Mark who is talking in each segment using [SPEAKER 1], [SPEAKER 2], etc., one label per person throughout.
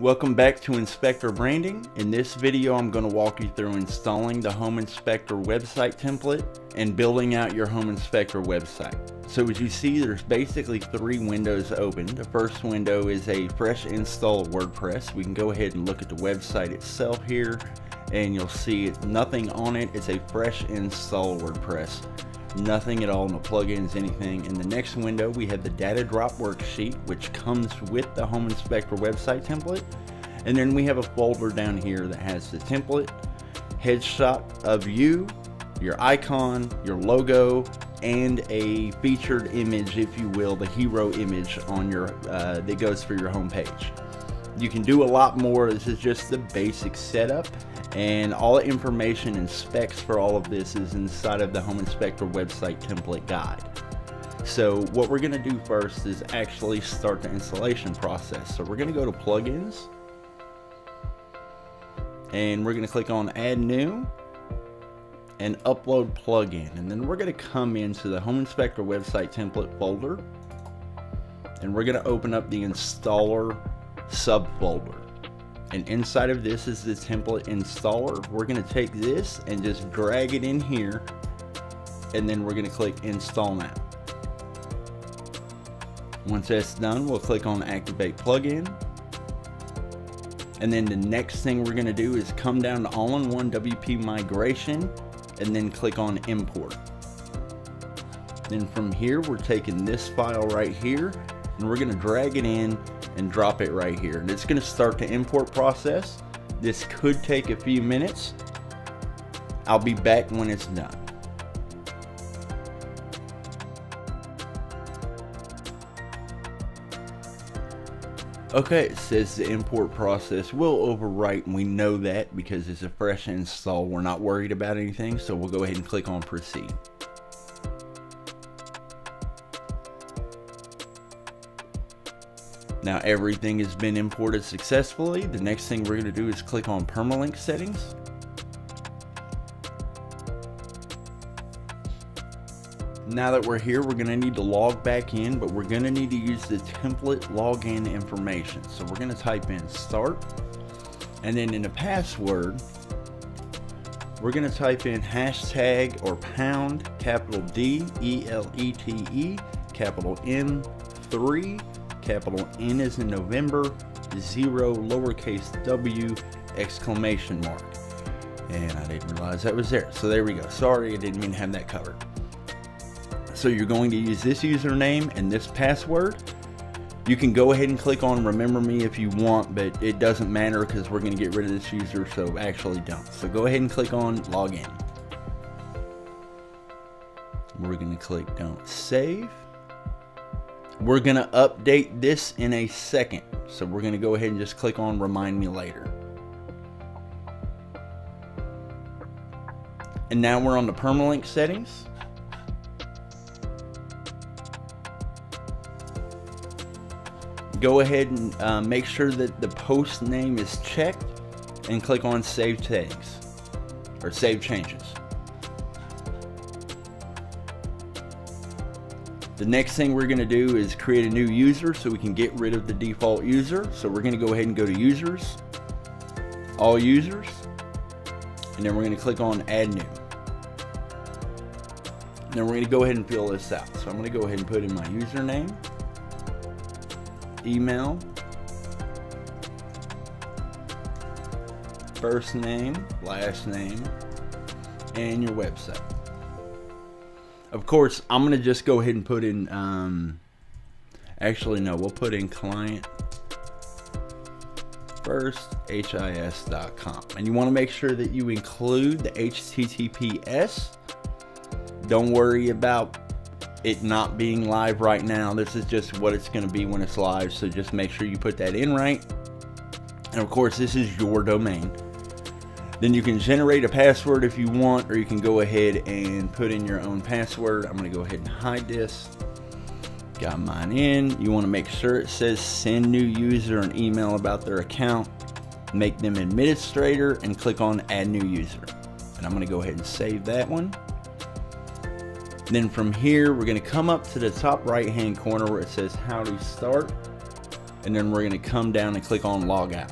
[SPEAKER 1] Welcome back to Inspector Branding. In this video, I'm going to walk you through installing the Home Inspector website template and building out your Home Inspector website. So as you see, there's basically three windows open. The first window is a fresh install of WordPress. We can go ahead and look at the website itself here, and you'll see nothing on it. It's a fresh install WordPress. Nothing at all, no plugins, anything. In the next window, we have the data drop worksheet, which comes with the Home Inspector website template. And then we have a folder down here that has the template, headshot of you, your icon, your logo, and a featured image, if you will, the hero image on your that goes for your home page. You can do a lot more. This is just the basic setup, and all the information and specs for all of this is inside of the Home Inspector website template guide. So what we're going to do first is actually start the installation process. So we're going to go to plugins, and we're going to click on add new and upload plugin, and then we're going to come into the Home Inspector website template folder, and we're going to open up the installer subfolder, and inside of this is the template installer. We're going to take this and just drag it in here, and then we're going to click install now. Once that's done, we'll click on activate plugin, and then the next thing we're going to do is come down to all-in-one WP migration and then click on import. Then from here, we're taking this file right here and we're going to drag it in and drop it right here, and it's going to start the import process. This could take a few minutes. I'll be back when it's done. Okay, it says the import process will overwrite, and we know that because it's a fresh install. We're not worried about anything, so we'll go ahead and click on proceed. Now everything has been imported successfully. The next thing we're going to do is click on permalink settings. Now that we're here, we're going to need to log back in, but we're going to need to use the template login information. So we're going to type in start, and then in the password, we're going to type in hashtag or pound, capital D, E-L-E-T-E, capital M3, capital N as in November, 0, lowercase w, exclamation mark. And I didn't realize that was there. So there we go. Sorry, I didn't mean to have that covered. So you're going to use this username and this password. You can go ahead and click on remember me if you want, but it doesn't matter because we're going to get rid of this user, so actually don't. So go ahead and click on login. We're going to click don't save. We're going to update this in a second, so we're going to go ahead and just click on remind me later. And now we're on the permalink settings. Go ahead and make sure that the post name is checked and click on save settings or save changes. The next thing we're going to do is create a new user so we can get rid of the default user. So we're going to go ahead and go to users, all users, and then we're going to click on add new. And then we're going to go ahead and fill this out. So I'm going to go ahead and put in my username, email, first name, last name, and your website. Of course, I'm going to just go ahead and put in, actually no, we'll put in client first, HIS.com. And you want to make sure that you include the HTTPS. Don't worry about it not being live right now. This is just what it's going to be when it's live, so just make sure you put that in right. And of course, this is your domain. Then you can generate a password if you want, or you can go ahead and put in your own password. I'm going to go ahead and hide this. Got mine in. You want to make sure it says send new user an email about their account, make them administrator, and click on add new user. And I'm going to go ahead and save that one. Then from here, we're going to come up to the top right hand corner where it says how to start, and then we're going to come down and click on log out.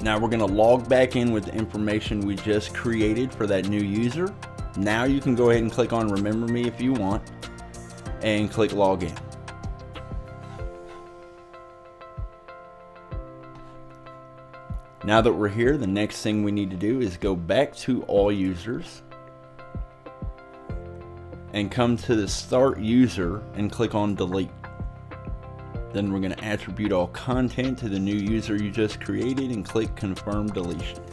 [SPEAKER 1] Now we're going to log back in with the information we just created for that new user. Now you can go ahead and click on remember me if you want and click log in. Now that we're here, the next thing we need to do is go back to all users and come to the start user and click on delete. Then we're going to attribute all content to the new user you just created and click confirm deletion.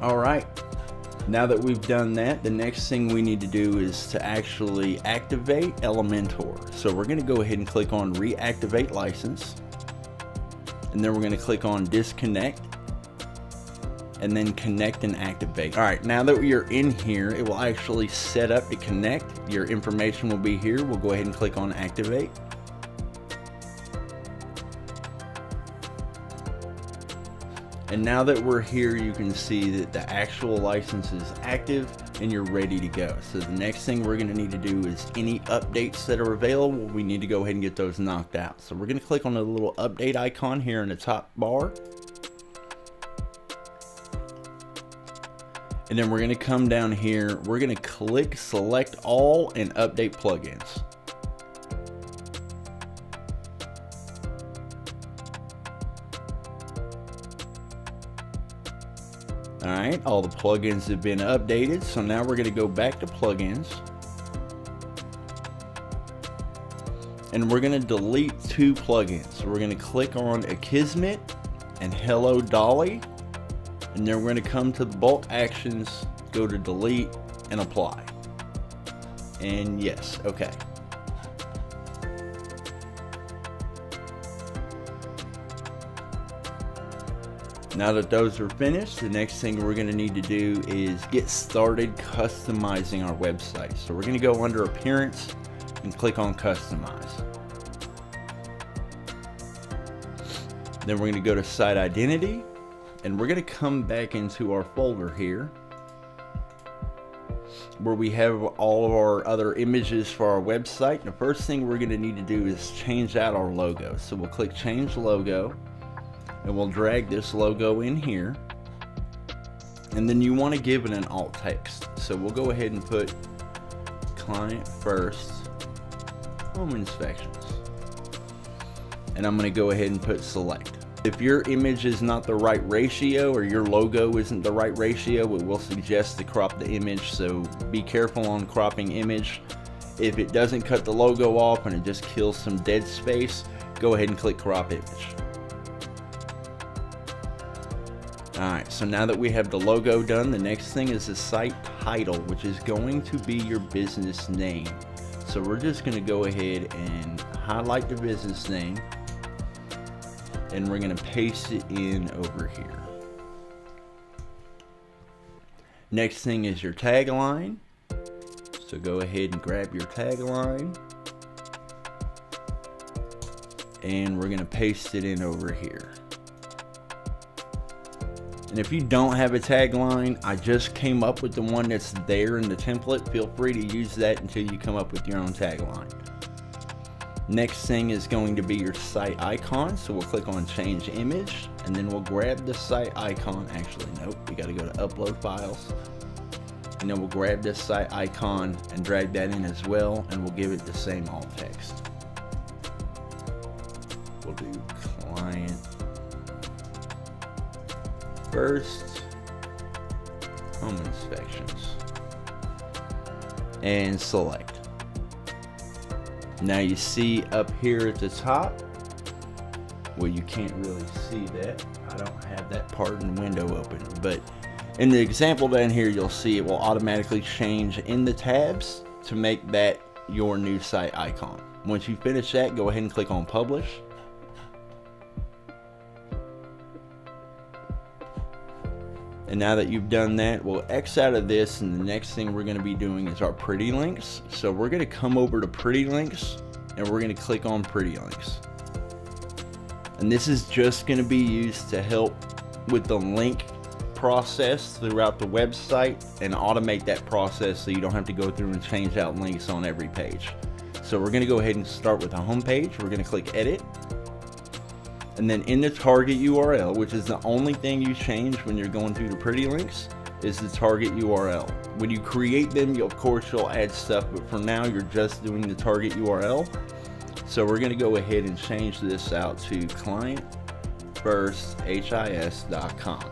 [SPEAKER 1] Alright, now that we've done that, the next thing we need to do is to actually activate Elementor. So we're going to go ahead and click on reactivate license, and then we're going to click on disconnect, and then connect and activate. Alright, now that you're in here, it will actually set up to connect. Your information will be here. We'll go ahead and click on activate. And now that we're here, you can see that the actual license is active and you're ready to go. So the next thing we're going to need to do is any updates that are available, we need to go ahead and get those knocked out. So we're going to click on the little update icon here in the top bar. And then we're going to come down here, we're going to click select all and update plugins. Alright, all the plugins have been updated, so now we're going to go back to plugins. And we're going to delete two plugins. So we're going to click on Akismet and Hello Dolly. And then we're going to come to the bulk actions, go to delete and apply. And yes, okay. Now that those are finished, the next thing we're going to need to do is get started customizing our website. So we're going to go under appearance and click on customize. Then we're going to go to site identity, and we're going to come back into our folder here where we have all of our other images for our website. The first thing we're going to need to do is change out our logo. So we'll click change logo, and we'll drag this logo in here, and then you want to give it an alt text. So we'll go ahead and put client first home inspections, and I'm going to go ahead and put select. If your image is not the right ratio or your logo isn't the right ratio, it will suggest to crop the image, so be careful on cropping image. If it doesn't cut the logo off and it just kills some dead space, go ahead and click crop image. Alright, so now that we have the logo done, the next thing is the site title, which is going to be your business name. So we're just going to go ahead and highlight the business name, and we're going to paste it in over here. Next thing is your tagline. So go ahead and grab your tagline, and we're going to paste it in over here. And if you don't have a tagline, I just came up with the one that's there in the template. Feel free to use that until you come up with your own tagline. Next thing is going to be your site icon. So we'll click on change image, and then we'll grab the site icon. Actually, nope, we got to go to upload files. And then we'll grab this site icon and drag that in as well, and we'll give it the same alt text. We'll do client first home inspections and select. Now you see up here at the top, well, you can't really see that. I don't have that part in the window open, but in the example down here, you'll see it will automatically change in the tabs to make that your new site icon. Once you finish that, go ahead and click on publish. And now that you've done that, we'll X out of this, and the next thing we're going to be doing is our pretty links. So we're going to come over to pretty links, and we're going to click on pretty links. And this is just going to be used to help with the link process throughout the website and automate that process so you don't have to go through and change out links on every page. So we're going to go ahead and start with the home page. We're going to click edit. And then in the target URL, which is the only thing you change when you're going through the pretty links, is the target URL. When you create them, of course you'll add stuff, but for now you're just doing the target URL. So we're going to go ahead and change this out to clientfirsthis.com,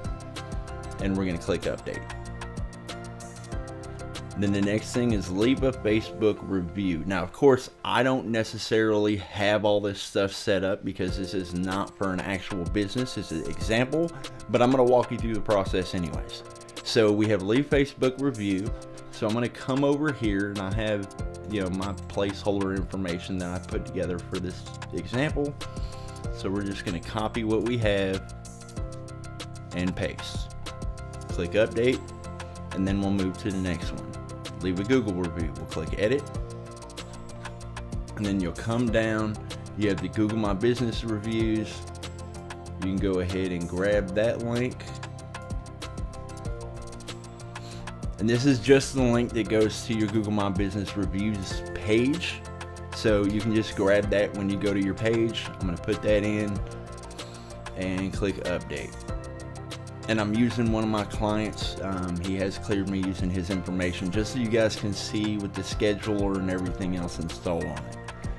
[SPEAKER 1] and we're going to click update. Then the next thing is leave a Facebook review. Now, of course, I don't necessarily have all this stuff set up because this is not for an actual business. It's an example, but I'm going to walk you through the process anyways. So we have leave Facebook review. So I'm going to come over here, and I have, my placeholder information that I put together for this example. So we're just going to copy what we have and paste. Click update, and then we'll move to the next one. Leave a Google review. We'll click edit, and then you'll come down. You have the Google My Business reviews. You can go ahead and grab that link, and this is just the link that goes to your Google My Business reviews page. So you can just grab that when you go to your page. I'm going to put that in and click update. And I'm using one of my clients. He has cleared me using his information just so you guys can see with the scheduler and everything else installed on it.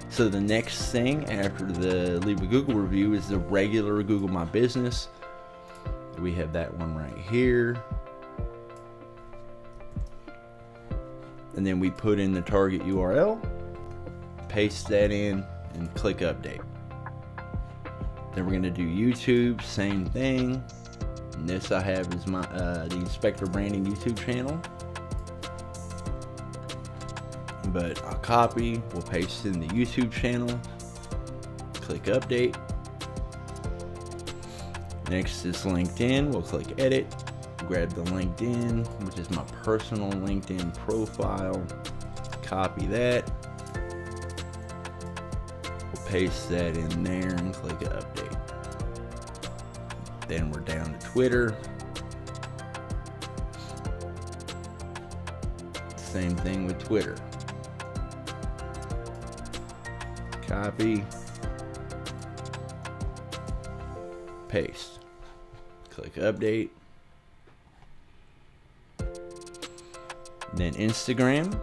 [SPEAKER 1] So the next thing after the leave a Google review is the regular Google My Business. We have that one right here. And then we put in the target URL, paste that in, and click update. Then we're going to do YouTube, same thing. And this I have is my the Inspector Branding YouTube channel. But I'll copy, we'll paste in the YouTube channel, click update. Next is LinkedIn, we'll click edit, grab the LinkedIn, which is my personal LinkedIn profile, copy that, we'll paste that in there and click update. Then we're down to Twitter. Same thing with Twitter. Copy. Paste. Click update. Then Instagram.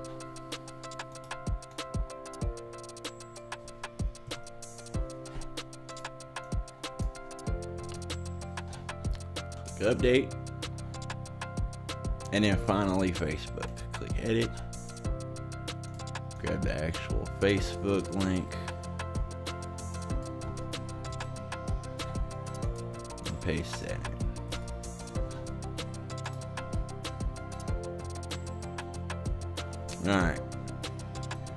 [SPEAKER 1] Update, and then finally Facebook. Click edit, grab the actual Facebook link, and paste that in. Alright,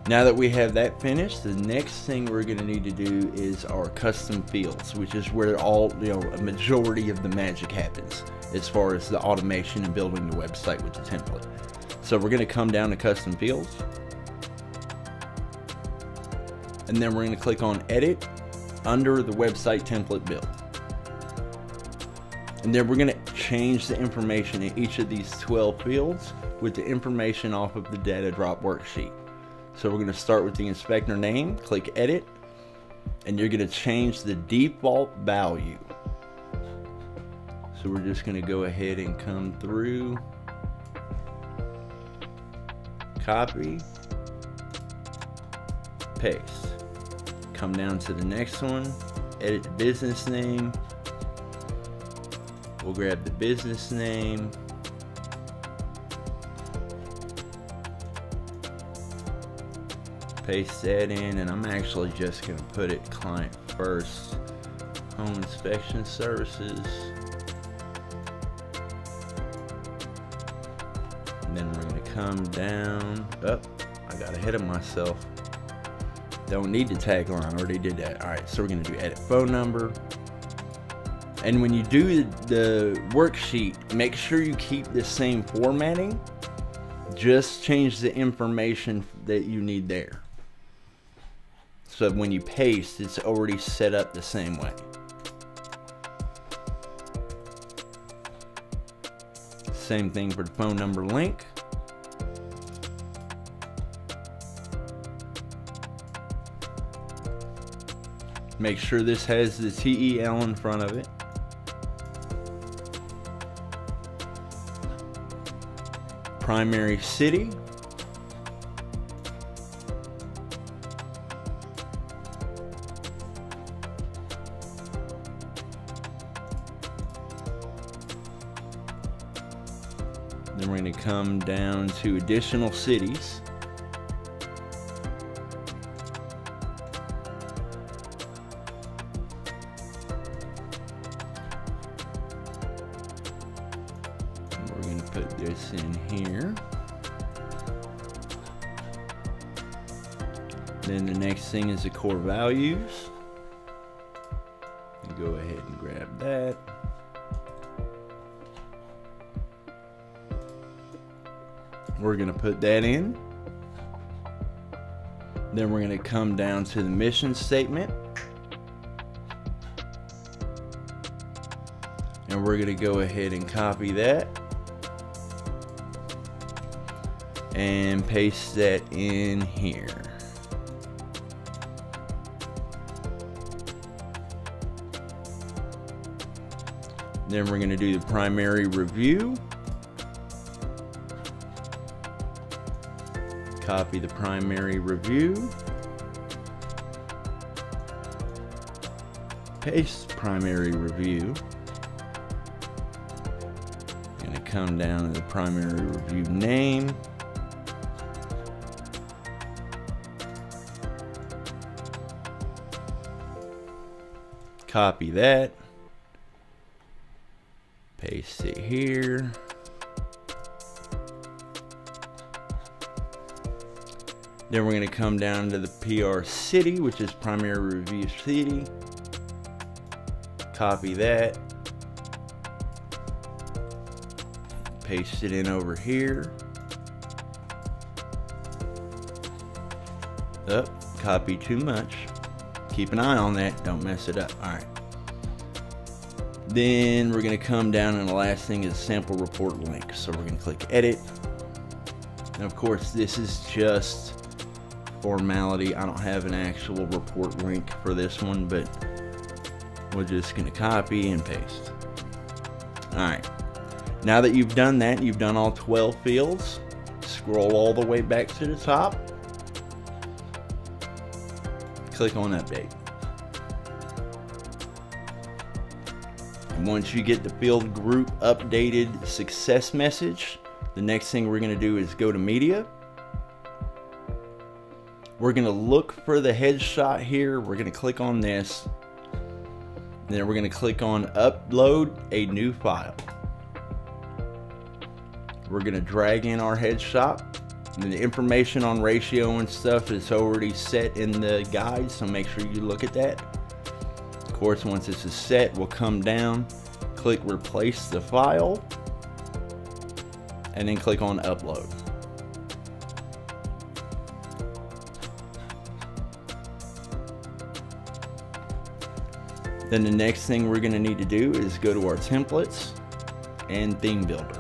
[SPEAKER 1] now that we have that finished, the next thing we're going to need to do is our custom fields, which is where all, a majority of the magic happens as far as the automation and building the website with the template. So we're going to come down to custom fields, and then we're going to click on edit under the website template build. And then we're going to change the information in each of these 12 fields with the information off of the data drop worksheet. So we're going to start with the inspector name, click edit, and you're going to change the default value. So we're just going to go ahead and come through, copy, paste, come down to the next one, edit the business name, we'll grab the business name, paste that in, and I'm actually just going to put it Client First Home Inspection Services. And then we're going to come down. Oh, I got ahead of myself. Don't need the tagline, already did that. Alright, so we're going to do edit phone number. And when you do the worksheet, make sure you keep the same formatting. Just change the information that you need there. So when you paste, it's already set up the same way. Same thing for the phone number link. Make sure this has the TEL in front of it. Primary city. Then we're going to come down to additional cities. And we're going to put this in here. Then the next thing is the core values. And go ahead and grab that. We're going to put that in. Then we're going to come down to the mission statement. And we're going to go ahead and copy that. And paste that in here. Then we're going to do the primary review. Copy the primary review. Paste primary review. Going to come down to the primary review name. Copy that. Paste it here. Then we're going to come down to the PR city, which is primary review city. Copy that. Paste it in over here. Oh, copy too much. Keep an eye on that. Don't mess it up. All right. Then we're going to come down, and the last thing is sample report link. So we're going to click edit. And of course, this is just formality. I don't have an actual report link for this one, but we're just going to copy and paste. Alright, now that you've done that, you've done all 12 fields, scroll all the way back to the top, click on update. And once you get the field group updated success message, the next thing we're going to do is go to media. We're going to look for the headshot here. We're going to click on this. Then we're going to click on upload a new file. We're going to drag in our headshot. And the information on ratio and stuff is already set in the guide, so make sure you look at that. Of course, once this is set, we'll come down, click replace the file, and then click on upload. Then the next thing we're going to need to do is go to our templates and theme builder.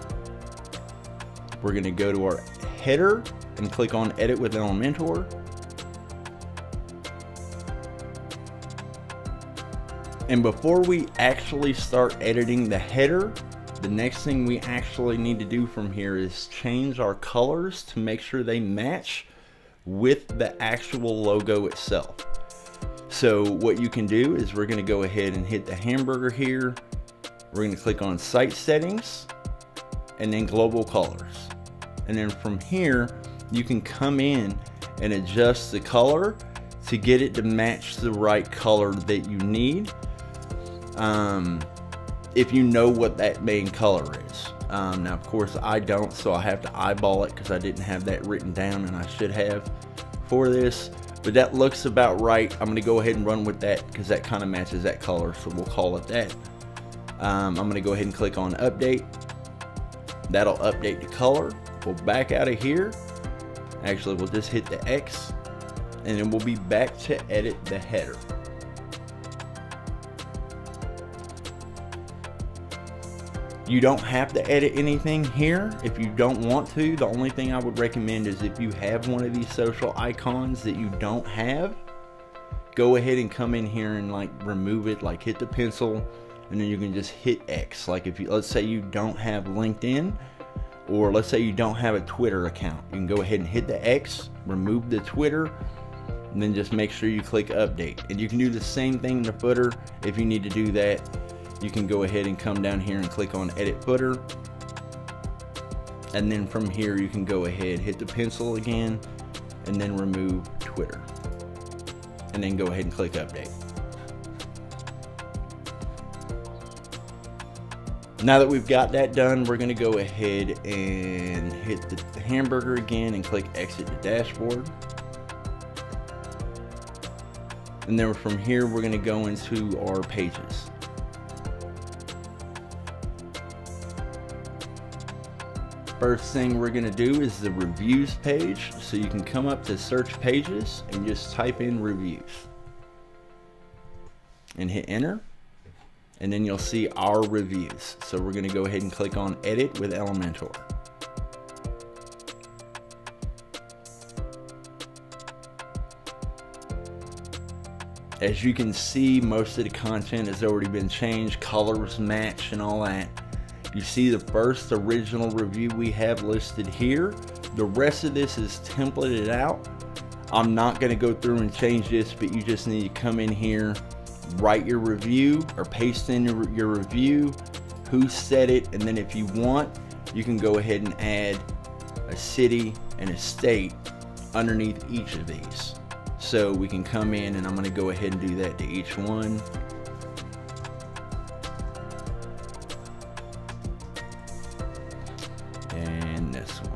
[SPEAKER 1] We're going to go to our header and click on edit with Elementor. And before we actually start editing the header, the next thing we actually need to do from here is change our colors to make sure they match with the actual logo itself. So what you can do is we're going to go ahead and hit the hamburger here. We're going to click on site settings and then global colors. And then from here, you can come in and adjust the color to get it to match the right color that you need. If you know what that main color is. Now, of course, I don't, so I have to eyeball it because I didn't have that written down, and I should have for this. But that looks about right. I'm going to go ahead and run with that because that kind of matches that color, so we'll call it that. I'm going to go ahead and click on update. That'll update the color. We'll back out of here. Actually, we'll just hit the X, and then we'll be back to edit the header. You don't have to edit anything here if you don't want to. The only thing I would recommend is if you have one of these social icons that you don't have, go ahead and come in here and like remove it, like hit the pencil, and then you can just hit X. Like if you, let's say you don't have LinkedIn, or let's say you don't have a Twitter account, you can go ahead and hit the X, remove the Twitter, and then just make sure you click update. And you can do the same thing in the footer. If you need to do that, you can go ahead and come down here and click on edit footer, and then from here you can go ahead, hit the pencil again, and then remove Twitter, and then go ahead and click update. Now that we've got that done, we're going to go ahead and hit the hamburger again and click exit the dashboard. And then from here, we're going to go into our pages. First thing we're going to do is the reviews page. So you can come up to search pages and just type in reviews and hit enter. And then you'll see our reviews. So we're going to go ahead and click on edit with Elementor. As you can see, most of the content has already been changed, colors match and all that. You see the first original review we have listed here. The rest of this is templated out. I'm not going to go through and change this, but you just need to come in here, write your review or paste in your review, who said it, and then if you want, you can go ahead and add a city and a state underneath each of these. So we can come in, and I'm going to go ahead and do that to each one. And this one.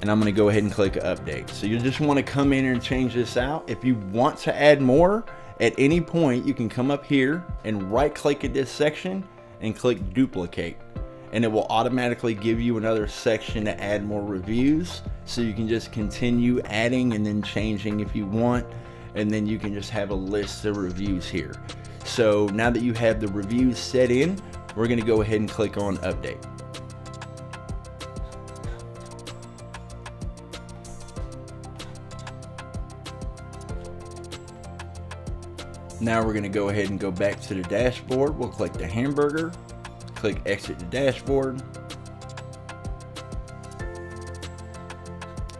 [SPEAKER 1] And I'm going to go ahead and click update. So you just want to come in and change this out. If you want to add more, at any point you can come up here and right click at this section and click duplicate, and it will automatically give you another section to add more reviews. So you can just continue adding and then changing if you want, and then you can just have a list of reviews here. So now that you have the reviews set in, we're going to go ahead and click on update. Now we're going to go ahead and go back to the dashboard. We'll click the hamburger, click exit the dashboard.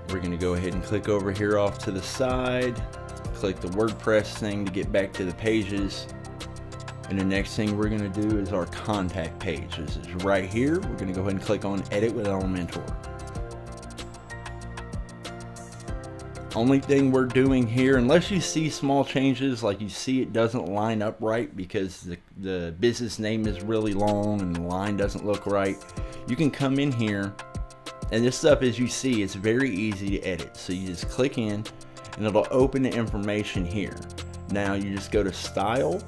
[SPEAKER 1] We're going to go ahead and click over here off to the side, click the WordPress thing to get back to the pages. And the next thing we're going to do is our contact page. This is right here. We're going to go ahead and click on edit with Elementor. Only thing we're doing here, unless you see small changes, like you see it doesn't line up right because the business name is really long and the line doesn't look right, you can come in here, and this stuff, as you see, it's very easy to edit. So you just click in and it'll open the information here. Now you just go to style.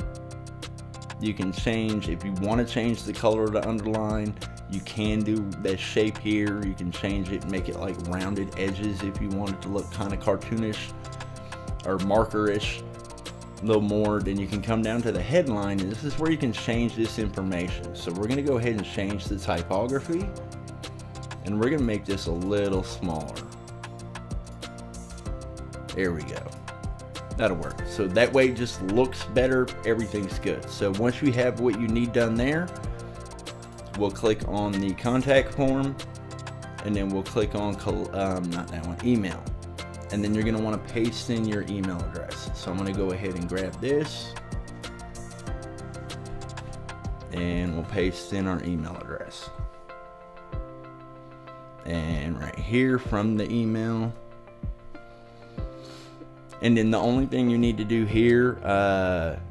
[SPEAKER 1] You can change, if you want to change the color of the underline, you can do that shape here. You can change it and make it like rounded edges if you want it to look kind of cartoonish or markerish a little more. Then you can come down to the headline, and this is where you can change this information. So we're going to go ahead and change the typography, and we're going to make this a little smaller. There we go. That'll work. So that way it just looks better. Everything's good. So once you have what you need done there, we'll click on the contact form, and then we'll click on not that one, email, and then you're going to want to paste in your email address. So I'm going to go ahead and grab this, and we'll paste in our email address, and right here from the email. And then the only thing you need to do here,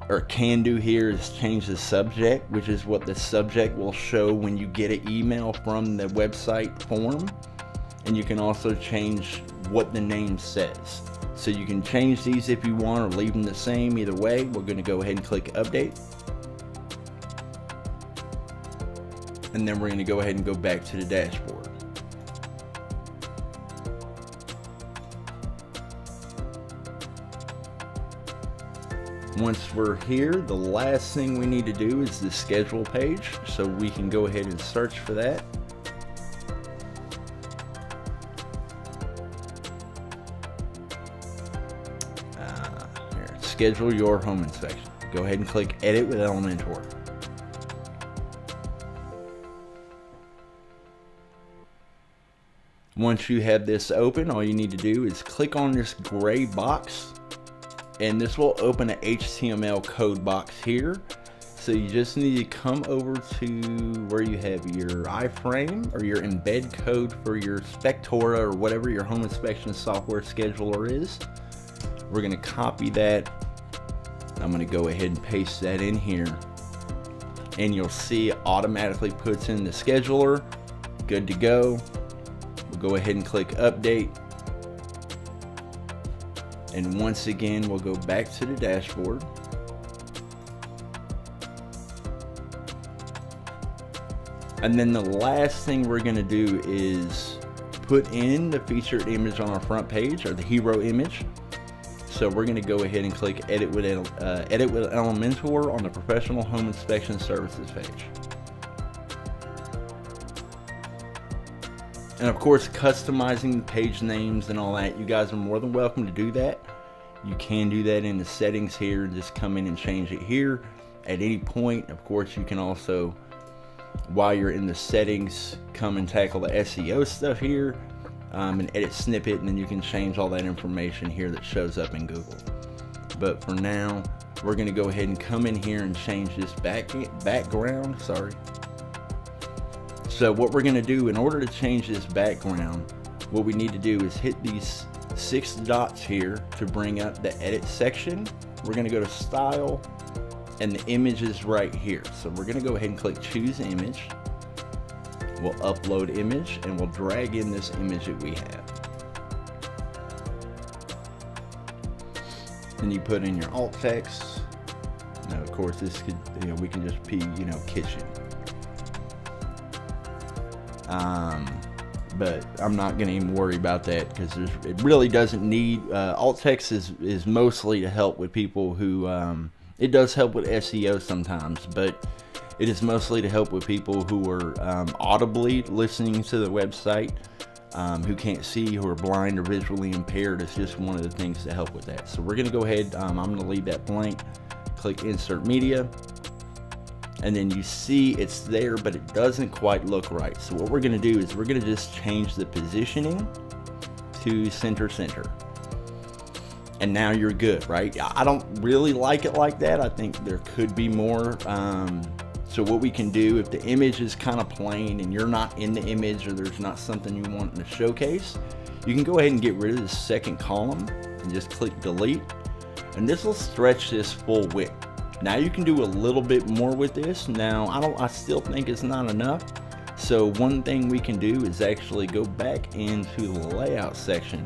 [SPEAKER 1] or can do here, is change the subject, which is what the subject will show when you get an email from the website form. And you can also change what the name says. So you can change these if you want, or leave them the same. Either way, we're going to go ahead and click update. And then we're going to go ahead and go back to the dashboard. Once we're here, the last thing we need to do is the schedule page, so we can go ahead and search for that. schedule your home inspection. Go ahead and click Edit with Elementor. Once you have this open, all you need to do is click on this gray box, and this will open an HTML code box here. So you just need to come over to where you have your iframe or your embed code for your Spectora or whatever your home inspection software scheduler is. We're going to copy that. I'm going to go ahead and paste that in here, and you'll see it automatically puts in the scheduler. Good to go. We'll go ahead and click update, and once again we'll go back to the dashboard. And then the last thing we're going to do is put in the featured image on our front page, or the hero image. So we're going to go ahead and click Edit with Elementor on the Professional Home Inspection Services page. And of course, customizing the page names and all that, you guys are more than welcome to do that. You can do that in the settings here and just come in and change it here at any point. Of course, you can also, while you're in the settings, come and tackle the SEO stuff here and edit snippet, and then you can change all that information here that shows up in Google. But for now, we're going to go ahead and come in here and change this background. So what we're going to do in order to change this background, what we need to do is hit these 6 dots here to bring up the edit section. We're going to go to style, and the image is right here. So we're going to go ahead and click choose image. We'll upload image, and we'll drag in this image that we have. Then you put in your alt text. Now of course this could, we can just be, kitchen. But I'm not going to even worry about that, because it really doesn't need, alt text is mostly to help with people who, it does help with SEO sometimes, but it is mostly to help with people who are audibly listening to the website, who can't see, who are blind or visually impaired. It's just one of the things to help with that. So we're going to go ahead, I'm going to leave that blank, click insert media, and then you see it's there, but it doesn't quite look right. So what we're going to do is we're going to just change the positioning to center. And now you're good, right? I don't really like it like that. I think there could be more. So what we can do, if the image is kind of plain and you're not in the image, or there's not something you want to showcase, you can go ahead and get rid of the second column and just click delete. And this will stretch this full width. Now you can do a little bit more with this. Now I still think it's not enough. So one thing we can do is actually go back into the layout section,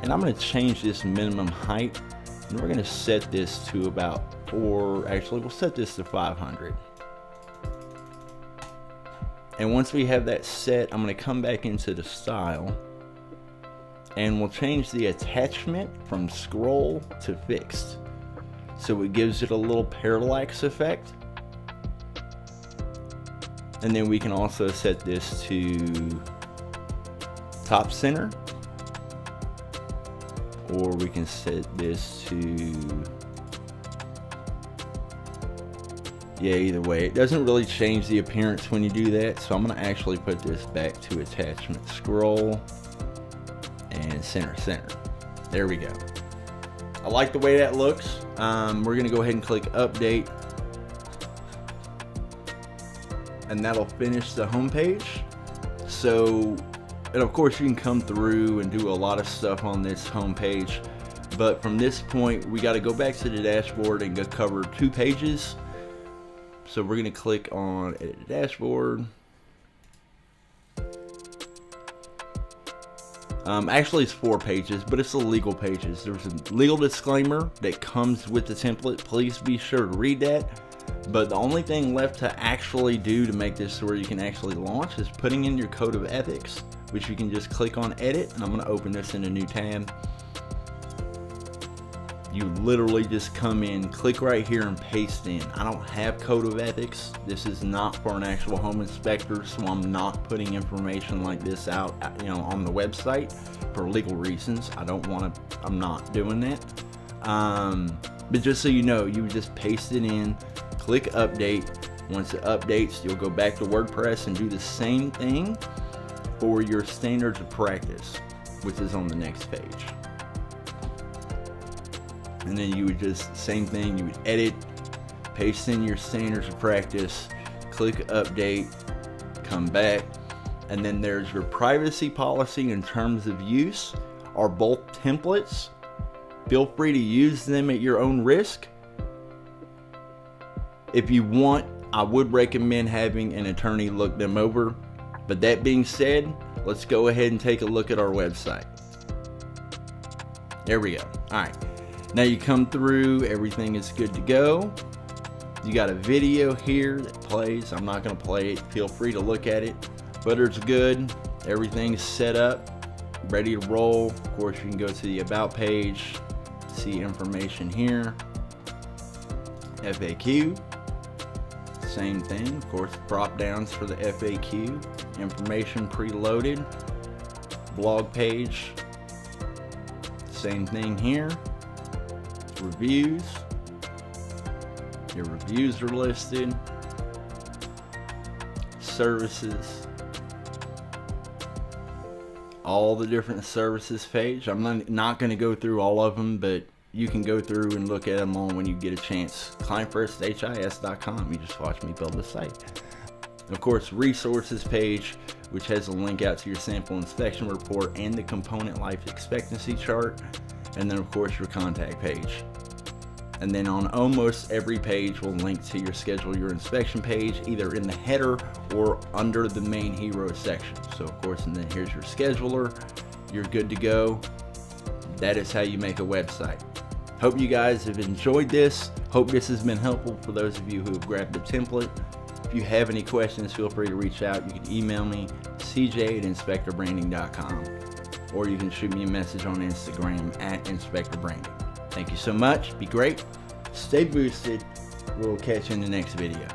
[SPEAKER 1] and I'm going to change this minimum height, and we're going to set this to about, or actually we'll set this to 500. And once we have that set, I'm going to come back into the style, and we'll change the attachment from scroll to fixed, so it gives it a little parallax effect. And then we can also set this to top center, or we can set this to, either way. It doesn't really change the appearance when you do that, so I'm going to actually put this back to attachment scroll and center. There we go. I like the way that looks. We're going to go ahead and click update, and that'll finish the home page. So, and of course you can come through and do a lot of stuff on this home page, but from this point we got to go back to the dashboard and go cover 2 pages. So we're going to click on edit the dashboard. Actually it's 4 pages, but it's the legal pages. There's a legal disclaimer that comes with the template. Please be sure to read that. But the only thing left to actually do to make this where you can actually launch is putting in your code of ethics, which you can just click on edit, and I'm going to open this in a new tab. You literally just come in, click right here, and paste in. I don't have code of ethics. This is not for an actual home inspector, so I'm not putting information like this out, on the website for legal reasons. I'm not doing that. But just so you know, you would just paste it in, click update. Once it updates, you'll go back to WordPress and do the same thing for your standards of practice, which is on the next page. And then you would just, same thing, you would edit, paste in your standards of practice, click update, come back, and then there's your privacy policy and terms of use are both templates. Feel free to use them at your own risk. If you want, I would recommend having an attorney look them over. But that being said, let's go ahead and take a look at our website. There we go. All right. Now you come through, everything is good to go. You got a video here that plays. I'm not going to play it. Feel free to look at it. Footer's good. Everything's set up, ready to roll. Of course, you can go to the About page, see information here. FAQ. Same thing, of course, drop downs for the FAQ, information preloaded, blog page, same thing here, reviews, your reviews are listed, services, all the different services page. I'm not going to go through all of them, but you can go through and look at them all when you get a chance. ClientFirstHIS.com. You just watch me build the site. Of course, resources page, which has a link out to your sample inspection report and the component life expectancy chart. And then, of course, your contact page. And then on almost every page will link to your schedule your inspection page, either in the header or under the main hero section. So, of course, and then here's your scheduler. You're good to go. That is how you make a website. Hope you guys have enjoyed this. Hope this has been helpful for those of you who have grabbed the template. If you have any questions, feel free to reach out. You can email me, cj@inspectorbranding.com, or you can shoot me a message on Instagram @inspectorbranding. Thank you so much. Be great. Stay boosted. We'll catch you in the next video.